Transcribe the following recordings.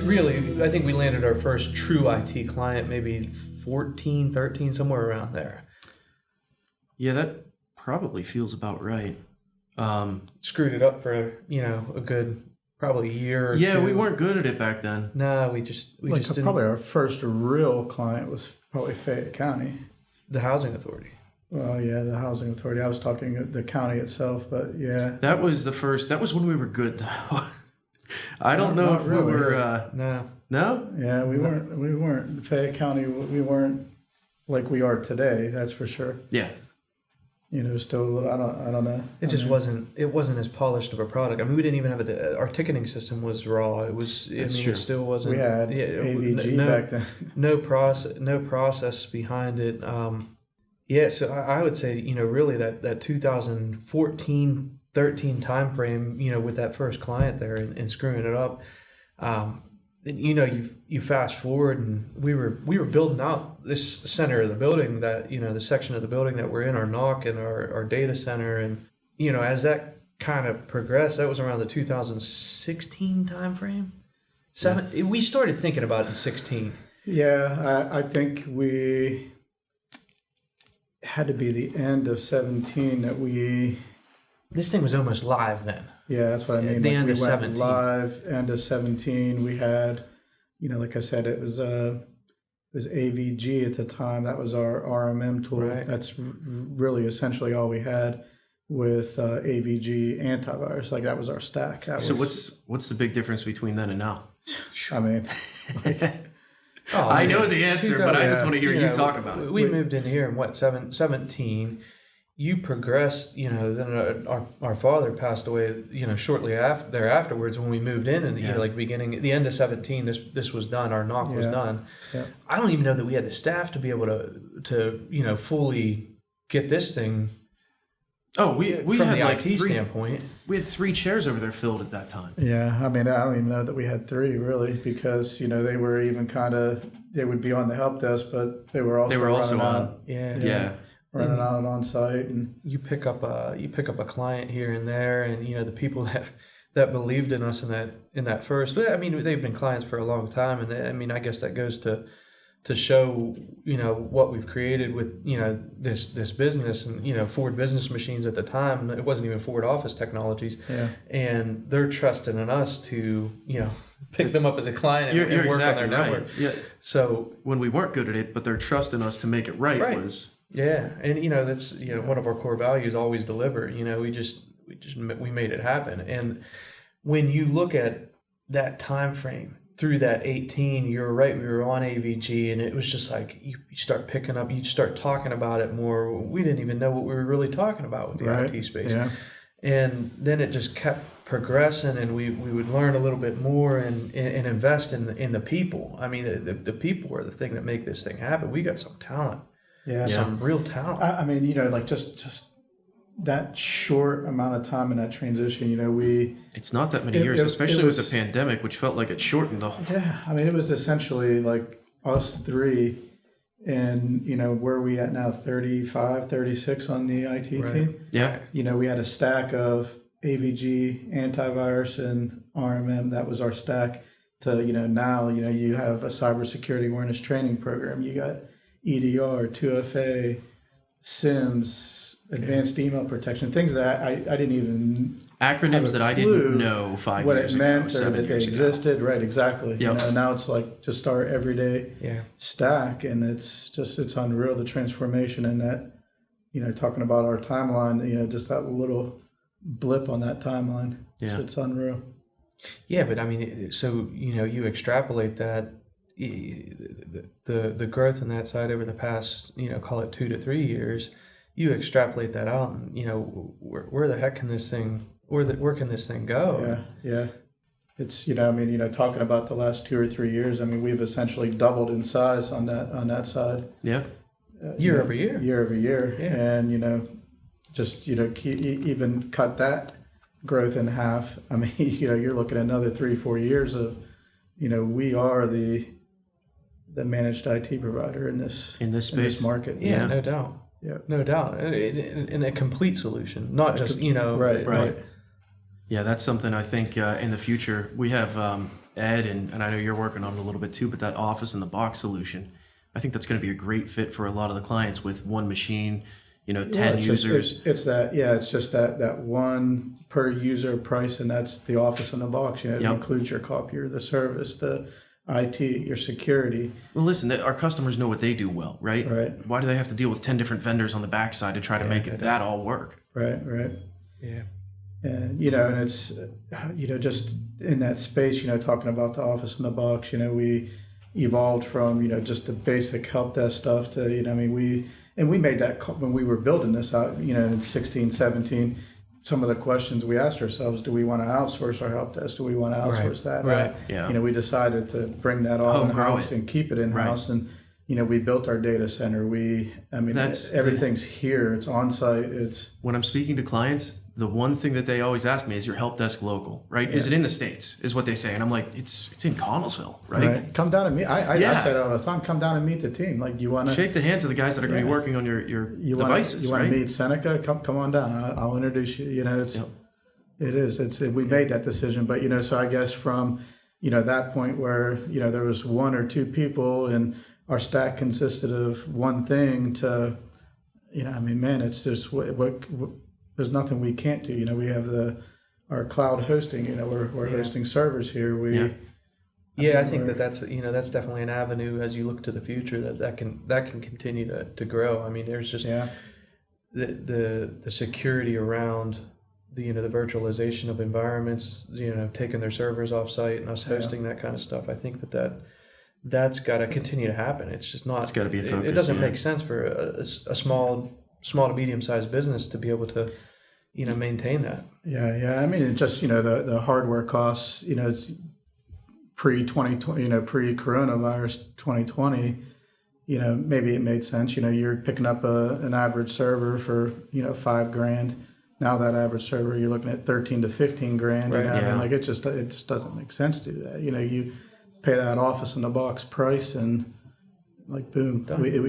really, I think we landed our first true IT client maybe 14, 13, somewhere around there. Yeah, that probably feels about right. Screwed it up for, a good probably a year or two. Yeah, we weren't good at it back then. No, we just didn't. Probably our first real client was probably Fayette County. The housing authority. Well, yeah, the housing authority. I was talking the county itself, but yeah. That was the first. That was when we were good, though. I don't know if really. we were. No. No. Yeah, we weren't Fayette County. We weren't like we are today. That's for sure. Yeah. Still a little. I don't know. It just wasn't. It wasn't as polished of a product. I mean, we didn't even have our ticketing system was raw. It was. True. It still wasn't. We had AVG back then. No process behind it. So I would say, really that 2014, 13 time frame, with that first client there and screwing it up. You fast forward and we were building out this center of the building that, the section of the building that we're in, our NOC and our data center. And, as that kind of progressed, that was around the 2016 time frame. We started thinking about it in 16. Yeah, I think we had to be the end of 17 that we... This thing was almost live then. Yeah, that's what I mean. The end we of went 17. live, end of 17. We had, like I said, it was AVG at the time. That was our RMM tool. Right. That's really essentially all we had with AVG antivirus. Like that was our stack. What's the big difference between then and now? I mean, I know the answer, but I just want to hear you talk about it. We moved in here in 17. You progressed, then our father passed away, shortly afterwards when we moved in and the end of 17, this was done. Our NOC was done. Yeah. I don't even know that we had the staff to be able to fully get this thing. Oh, we from had the like IT standpoint. We had 3 chairs over there filled at that time. Yeah, I mean, I don't even know that we had 3 really, because they were even they would be on the help desk, but they were also on. Yeah. Running out on site, and you pick up a client here and there, and the people that believed in us in that first. But I mean, they've been clients for a long time, and I guess that goes to show what we've created with this business and Ford Business Machines at the time. It wasn't even Ford Office Technologies, and they're trusting in us to pick them up as a client and work exactly on their right. network. Yeah. So when we weren't good at it, but they're trusting us to make it right. was. Yeah, and that's one of our core values. Always deliver. We made it happen. And when you look at that time frame through that 18, you're right. We were on AVG, and it was just like you start picking up. You start talking about it more. We didn't even know what we were really talking about with the IT space. Yeah. And then it just kept progressing, and we would learn a little bit more and invest in the people. I mean, the people are the thing that make this thing happen. We got some talent. Yeah, some real talent. I mean, like just that short amount of time in that transition, It's not that many years, especially with the pandemic, which felt like it shortened the whole. Yeah, I mean, it was essentially like us 3, and where are we at now? 35, 36 on the IT team. Yeah. We had a stack of AVG, antivirus, and RMM. That was our stack. To now, you have a cybersecurity awareness training program. You got EDR, 2FA, SIMS, advanced email protection, things that I didn't even acronyms that I didn't know 5 what years it ago, meant or 7 that they years ago. existed. Right, exactly. Yep. Now it's like just our everyday stack, and it's unreal, the transformation in that. Talking about our timeline, just that little blip on that timeline. It's unreal. Yeah, but I mean, so you extrapolate that. The growth in that side over the past, call it 2 to 3 years, you extrapolate that out, and where the heck can this thing, where can this thing go? Yeah. It's talking about the last 2 or 3 years. I mean, we've essentially doubled in size on that side. Yeah. Year over year. Year over year, Yeah. and even cut that growth in half. I mean, you're looking at another 3-4 years of, we are the managed IT provider in this space, in this market. Yeah, no doubt. Yeah, no doubt. In a complete solution, not just right. Yeah, that's something I think in the future we have Ed, and I know you're working on it a little bit too, but that office in the box solution, I think that's going to be a great fit for a lot of the clients with one machine, 10 users. It's just that one per user price, and that's the office in the box. It includes your copier, the service, the IT, your security. Well, listen, our customers know what they do well, right? Right. Why do they have to deal with 10 different vendors on the backside to try to make that all work? Right. Yeah. And, and it's, just in that space, talking about the office in the box, we evolved from, just the basic help desk stuff to, we made that when we were building this out, in 16, 17, some of the questions we asked ourselves, do we want to outsource our help desk? Do we want to outsource that? Right. Yeah. We decided to bring that all in-house and keep it in-house. Right. And, we built our data center. Everything's here. It's on-site. When I'm speaking to clients, the one thing that they always ask me is your help desk local, right? Yeah. Is it in the States, is what they say. And I'm like, it's in Connellsville, right? Come down and meet. I say that all the time. Come down and meet the team. Like, do you want to shake the hands of the guys that are going to be working on your devices, you want to meet Seneca? Come on down. I'll introduce you. It is. We made that decision. But, so I guess from, that point where, there was one or two people and our stack consisted of one thing to, it's just what there's nothing we can't do. We have our cloud hosting. We're hosting servers here. I think that's definitely an avenue as you look to the future that can continue to grow. I mean, there's just the security around the virtualization of environments. Taking their servers off site and us hosting that kind of stuff. I think that's got to continue to happen. It's just not. It's got to be a focus. It doesn't make sense for a small to medium-sized business to be able to, maintain that. Yeah. I mean, it's just, the hardware costs, it's pre-2020, pre-coronavirus 2020, maybe it made sense. You're picking up an average server for, $5,000. Now that average server, you're looking at 13 to 15 grand. Right. It just doesn't make sense to do that. You pay that office in the box price and, boom,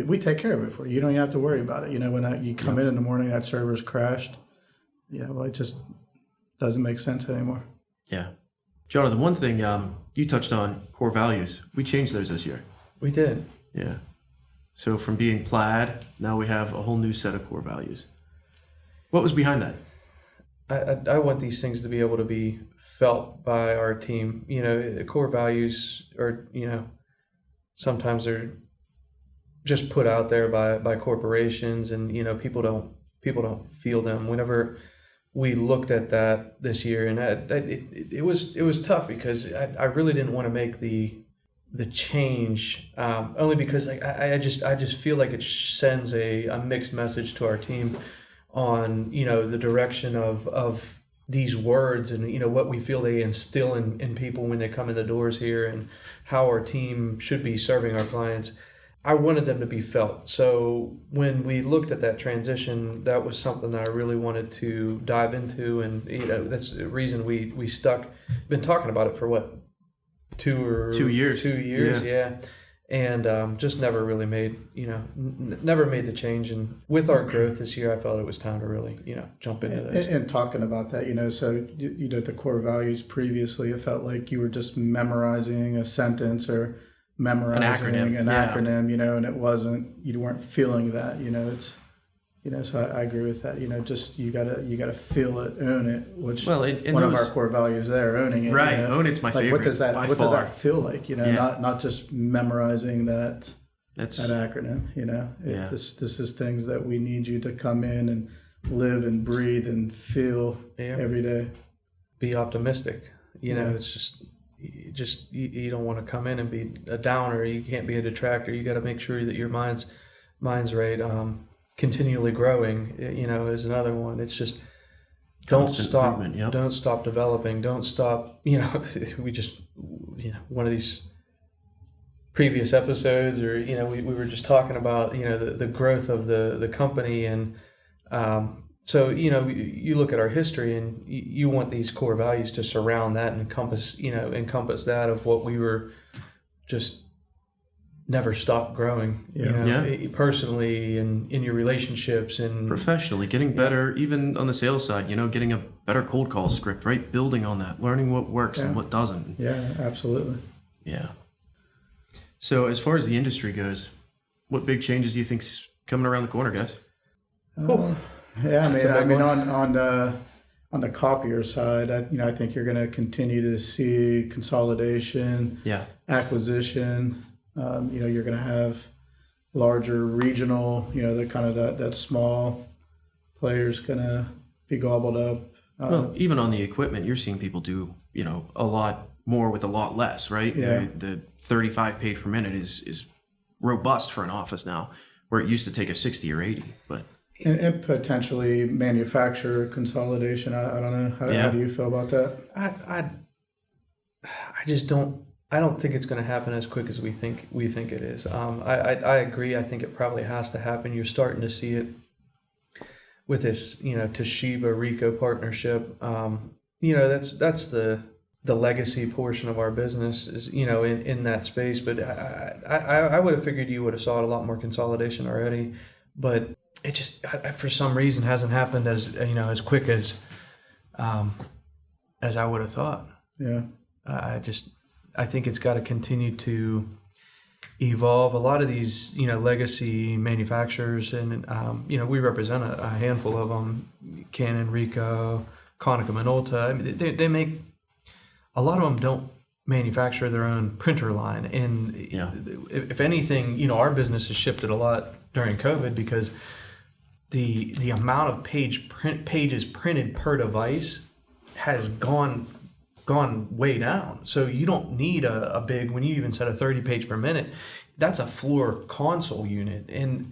we take care of it for you. You don't even have to worry about it. When you come in the morning, that server's crashed. It just doesn't make sense anymore. Yeah. Jonathan, one thing you touched on, core values. We changed those this year. We did. Yeah. So from being plaid, now we have a whole new set of core values. What was behind that? I want these things to be able to be felt by our team. The core values are, sometimes they're just put out there by corporations, and people don't feel them. Whenever we looked at that this year, and it was tough because I really didn't want to make the change, only because I just feel like it sends a mixed message to our team on the direction of these words and what we feel they instill in people when they come in the doors here, and how our team should be serving our clients. I wanted them to be felt. So when we looked at that transition, that was something that I really wanted to dive into, and that's the reason we stuck. Been talking about it for what, 2 years? 2 years, yeah. And just never really made never made the change. And with our growth this year, I felt it was time to really jump into those. And talking about that, so the core values previously, it felt like you were just memorizing a sentence or memorizing an acronym, and it wasn't, you weren't feeling that, it's, so I agree with that, just, you gotta feel it, own it, which one of our core values there, owning it. Right. Own it's my favorite. What does that feel like, not just memorizing that acronym, This is things that we need you to come in and live and breathe and feel every day. Be optimistic, it's just, you don't want to come in and be a downer. You can't be a detractor. You got to make sure that your mind's right. Continually growing, is another one. It's just don't stop. Don't stop developing. Don't stop. We just, one of these previous episodes, or we were just talking about the growth of the company, and so you look at our history, and you want these core values to surround that and encompass that of what we were just never stop growing. Personally and in your relationships and professionally, getting better, even on the sales side, getting a better cold call script, right? Building on that, learning what works and what doesn't. Yeah, absolutely. Yeah. So as far as the industry goes, what big changes do you think's coming around the corner, guys? On the copier side, I think you're going to continue to see consolidation, acquisition. You're going to have larger regional, the kind of that small players going to be gobbled up. Well, even on the equipment, you're seeing people do, a lot more with a lot less, right? Yeah. The 35 page per minute is robust for an office now, where it used to take a 60 or 80, but. And potentially manufacturer consolidation. I don't know. How do you feel about that? I don't think it's going to happen as quick as we think it is. I agree. I think it probably has to happen. You're starting to see it with this, Toshiba Ricoh partnership. That's the legacy portion of our business is, in that space. But I would have figured you would have saw a lot more consolidation already, but it just for some reason hasn't happened as quick as I would have thought. Yeah. I think it's got to continue to evolve. A lot of these, legacy manufacturers, and we represent a handful of them: Canon, Ricoh, Konica Minolta. I mean, they make a lot of them don't manufacture their own printer line, and if anything, our business has shifted a lot during COVID because the amount of pages printed per device has gone way down. So you don't need a big, when you even said a 30 page per minute, that's a floor console unit. And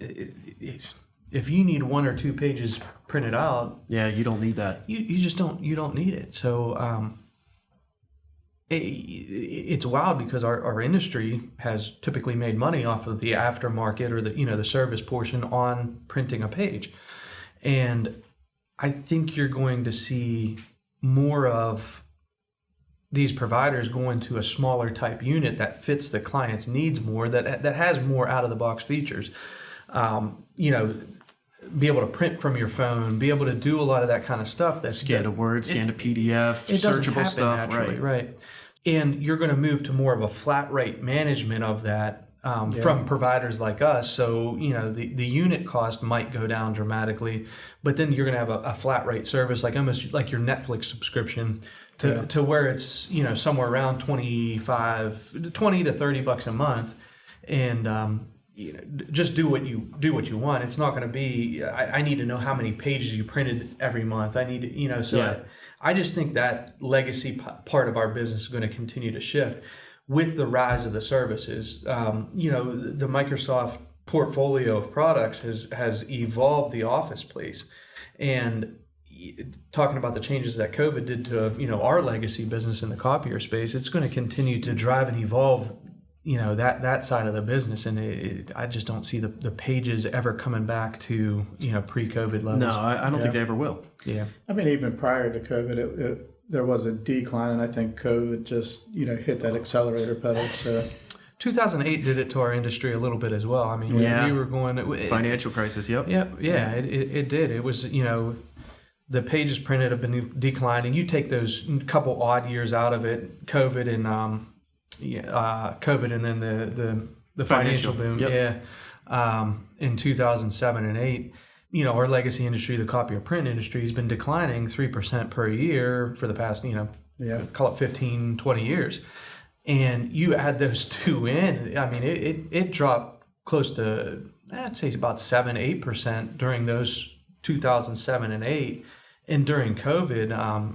if you need 1 or 2 pages printed out, you don't need that. You just don't need it. So it's wild because our industry has typically made money off of the aftermarket or the service portion on printing a page. And I think you're going to see more of these providers go into a smaller type unit that fits the client's needs more, that has more out of the box features. Be able to print from your phone, be able to do a lot of that kind of stuff. Scan a Word, scan a PDF, searchable stuff, right. And you're going to move to more of a flat rate management of that from providers like us. So, the unit cost might go down dramatically, but then you're going to have a flat rate service, like almost like your Netflix subscription to where it's, somewhere around 20 to $30 a month. And, just do what you want. It's not going to be, I need to know how many pages you printed every month. I need to, I just think that legacy part of our business is going to continue to shift with the rise of the services. The Microsoft portfolio of products has evolved the office place. And talking about the changes that COVID did to, our legacy business in the copier space, it's going to continue to drive and evolve, that side of the business. And I just don't see the pages ever coming back to, pre-COVID levels. No, I don't think they ever will. Yeah. I mean, even prior to COVID, there was a decline, and I think COVID just, hit that accelerator pedal. So 2008 did it to our industry a little bit as well. I mean, we were going... Financial crisis, yep. It did. It was, the pages printed have been declining. You take those couple odd years out of it, COVID and then the financial boom, in 2007 and 8. Our legacy industry, the copy or print industry, has been declining 3% per year for the past, call it 15, 20 years. And you add those two in, I mean, it dropped close to, I'd say about 7-8% during those 2007 and 8. And during COVID,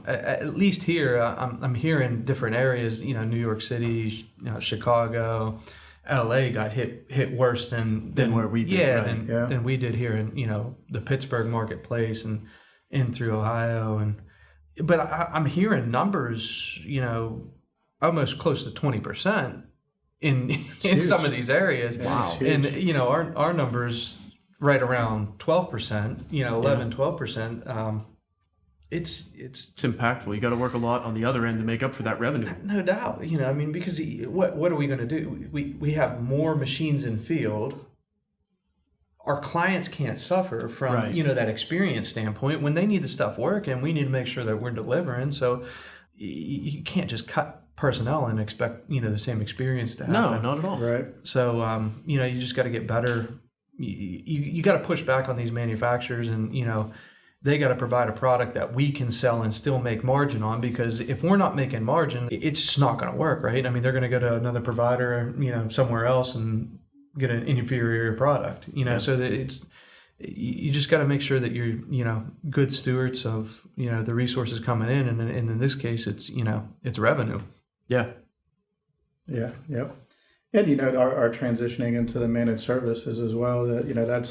at least here, I'm hearing different areas, New York City, Chicago, LA got hit worse than where we did. Than we did here in, the Pittsburgh marketplace and in through Ohio. But I'm hearing numbers, almost close to 20% in some of these areas. Wow. And, our numbers right around 12%, 11, 12%. it's It's impactful. You got to work a lot on the other end to make up for that revenue. no doubt, I mean, because what are we going to do? We have more machines in field. Our clients can't suffer from, Right. That experience standpoint. When they need the stuff working, we need to make sure that we're delivering. So you can't just cut personnel and expect, the same experience to happen. No, not at all. Right. So, you just got to get better. You got to push back on these manufacturers, and, they got to provide a product that we can sell and still make margin on, because if we're not making margin, it's just not going to work, right? I mean, they're going to go to another provider, somewhere else and get an inferior product, so that you just got to make sure that you're, good stewards of, the resources coming in. And in this case, it's, it's revenue. Yeah. Yeah. Yep. And our transitioning into the managed services as well. That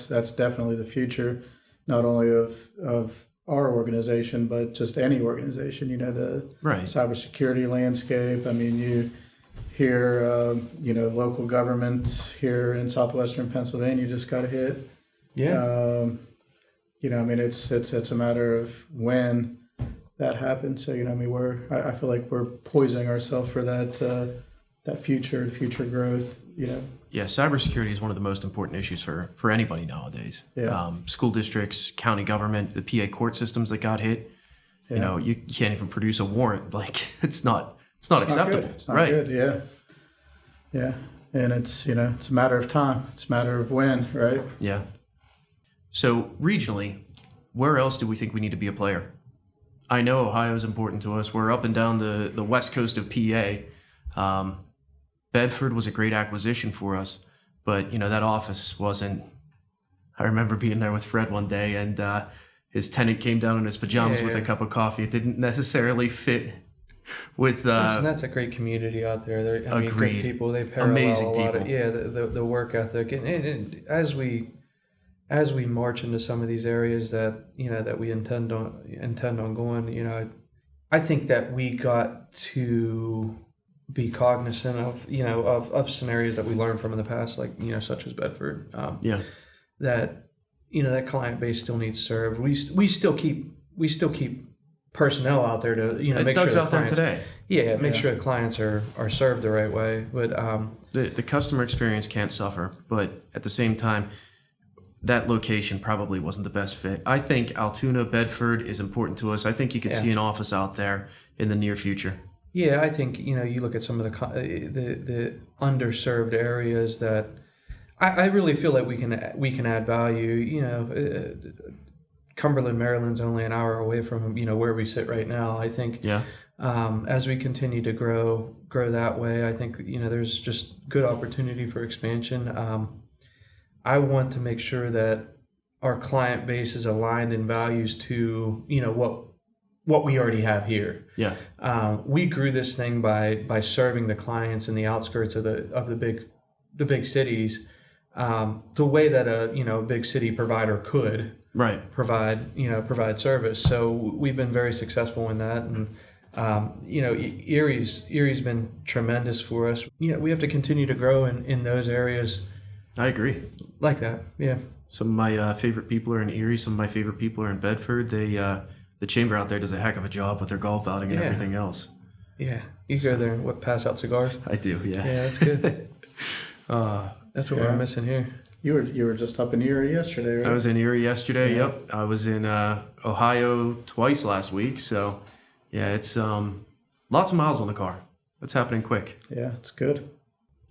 that's definitely the future, not only of our organization, but just any organization. The Right. cybersecurity landscape. I mean, you hear local government here in southwestern Pennsylvania just got hit. Yeah. I mean, it's a matter of when that happens. So I feel like we're poising ourselves for that future growth. Yeah, cybersecurity is one of the most important issues for anybody nowadays. Yeah. School districts, county government, the PA court systems that got hit. Yeah. You can't even produce a warrant. Like it's not It's not acceptable. good. It's not right. good. Yeah. Yeah. And it's it's a matter of time. It's a matter of when, right? Yeah. So regionally, where else do we think we need to be a player? I know Ohio is important to us. We're up and down the west coast of PA. Bedford was a great acquisition for us, but that office wasn't. I remember being there with Fred one day, and his tenant came down in his pajamas with a cup of coffee. It didn't necessarily fit with. And that's a great community out there. I mean, Agreed. good people. They parallel Amazing a lot of people. the work ethic, and as we march into some of these areas that that we intend on going, I think that we got to be cognizant of of scenarios that we learned from in the past, like such as Bedford. That that client base still needs served. We still keep personnel out there to make Doug's sure out there today. make sure the clients are served the right way. But The customer experience can't suffer, but at the same time, that location probably wasn't the best fit. I think Altoona, Bedford is important to us. I think you could see an office out there in the near future. Yeah, I think you look at some of the underserved areas that I really feel like we can add value. Cumberland, Maryland's only an hour away from where we sit right now. I think as we continue to grow that way, I think there's just good opportunity for expansion. I want to make sure that our client base is aligned in values to what we already have here. Yeah. We grew this thing by serving the clients in the outskirts of the big cities, the way that a big city provider could provide service. So we've been very successful in that, and Erie's been tremendous for us. We have to continue to grow in those areas. I agree. Like that, yeah. Some of my favorite people are in Erie. Some of my favorite people are in Bedford. The chamber out there does a heck of a job with their golf outing and everything else. Yeah, you go there and pass out cigars? I do, yeah. Yeah, that's good. That's what we're missing here. You were just up in Erie yesterday, right? I was in Erie yesterday, yep. I was in Ohio twice last week. So, yeah, it's lots of miles on the car. That's happening quick. Yeah, it's good.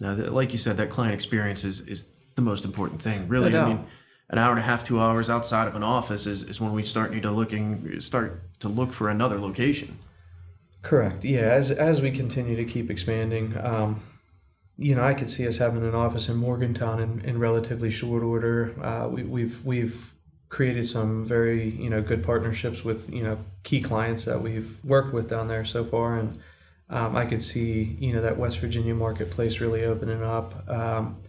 Now, like you said, that client experience is the most important thing. Really, No I doubt. mean, an hour and a half, 2 hours outside of an office is when we start to look for another location. Correct. Yeah. As we continue to keep expanding, I could see us having an office in Morgantown in relatively short order. We've created some very good partnerships with key clients that we've worked with down there so far, and I could see that West Virginia marketplace really opening up.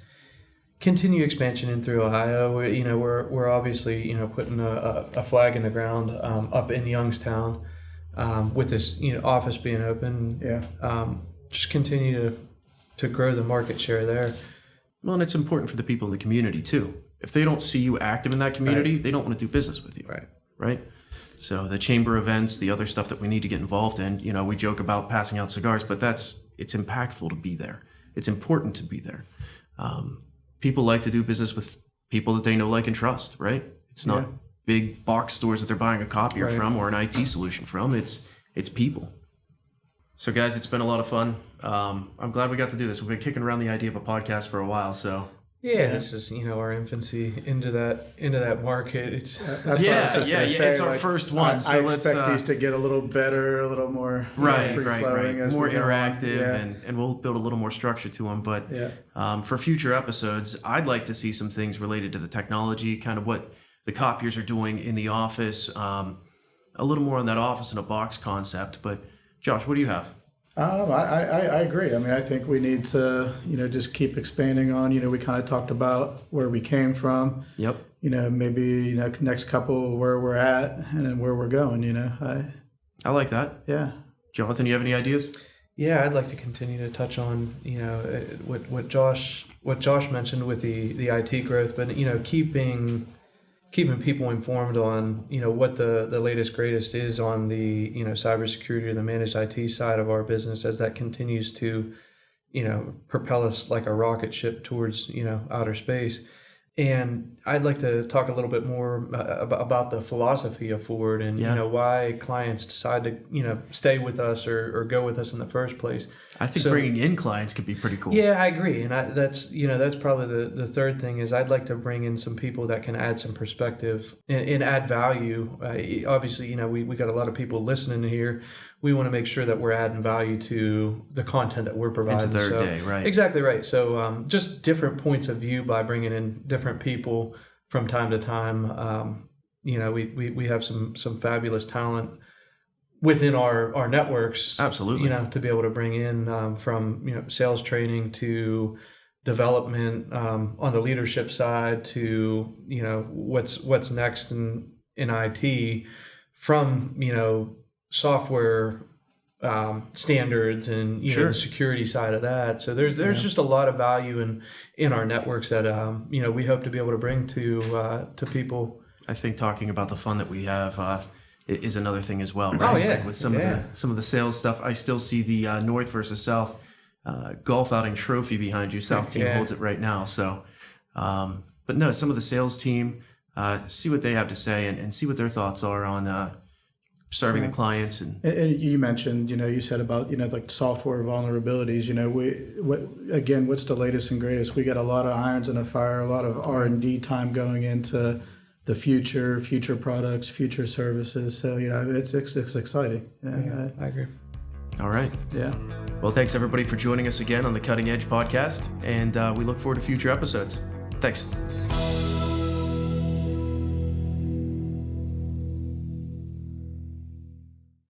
Continue expansion in through Ohio. We're obviously putting a flag in the ground up in Youngstown with this office being open. Yeah. Just continue to grow the market share there. Well, and it's important for the people in the community too. If they don't see you active in that community, they don't want to do business with you. Right. Right. So the chamber events, the other stuff that we need to get involved in, we joke about passing out cigars, but it's impactful to be there. It's important to be there. People like to do business with people that they know, like, and trust, right? It's not big box stores that they're buying a copier from or an IT solution from. It's people. So guys, it's been a lot of fun. I'm glad we got to do this. We've been kicking around the idea of a podcast for a while, so. Yeah, this is our infancy into that market. It's That's what I was just gonna say, it's our first one. I expect these to get a little better, a little more right, as more we go on. interactive, and we'll build a little more structure to them. But for future episodes, I'd like to see some things related to the technology, kind of what the copiers are doing in the office, a little more on that office in a box concept. But Josh, what do you have? I agree. I mean, I think we need to, just keep expanding on, we kind of talked about where we came from. Yep. Maybe, next couple where we're at and then where we're going, I like that. Yeah. Jonathan, you have any ideas? Yeah, I'd like to continue to touch on, what Josh mentioned with the IT growth, but, keeping people informed on, what the latest greatest is on the, cybersecurity or the managed IT side of our business as that continues to, propel us like a rocket ship towards, outer space. And I'd like to talk a little bit more about the philosophy of Forward and, why clients decide to, stay with us or go with us in the first place. I think bringing in clients could be pretty cool. Yeah, I agree. And that's probably the third thing is I'd like to bring in some people that can add some perspective and add value. Obviously, we got a lot of people listening here. We want to make sure that we're adding value to the content that we're providing. Into their day, right? Exactly right. So just different points of view by bringing in different people from time to time. We have some fabulous talent within our networks. Absolutely. To be able to bring in from sales training to development on the leadership side to what's next in IT from software standards and the security side of that. So there's just a lot of value in our networks that we hope to be able to bring to people. I think talking about the fun that we have is another thing as well, right? Oh yeah, like with some of the sales stuff, I still see the North versus South golf outing trophy behind you. South team holds it right now. So, but no, some of the sales team, see what they have to say and see what their thoughts are on serving the clients. And you mentioned, you said about, like software vulnerabilities, what's the latest and greatest? We got a lot of irons in the fire, a lot of R&D time going into the future products, future services. So, it's exciting. Yeah, I agree. All right. Yeah. Well, thanks everybody for joining us again on the Cutting Edge podcast. And we look forward to future episodes. Thanks.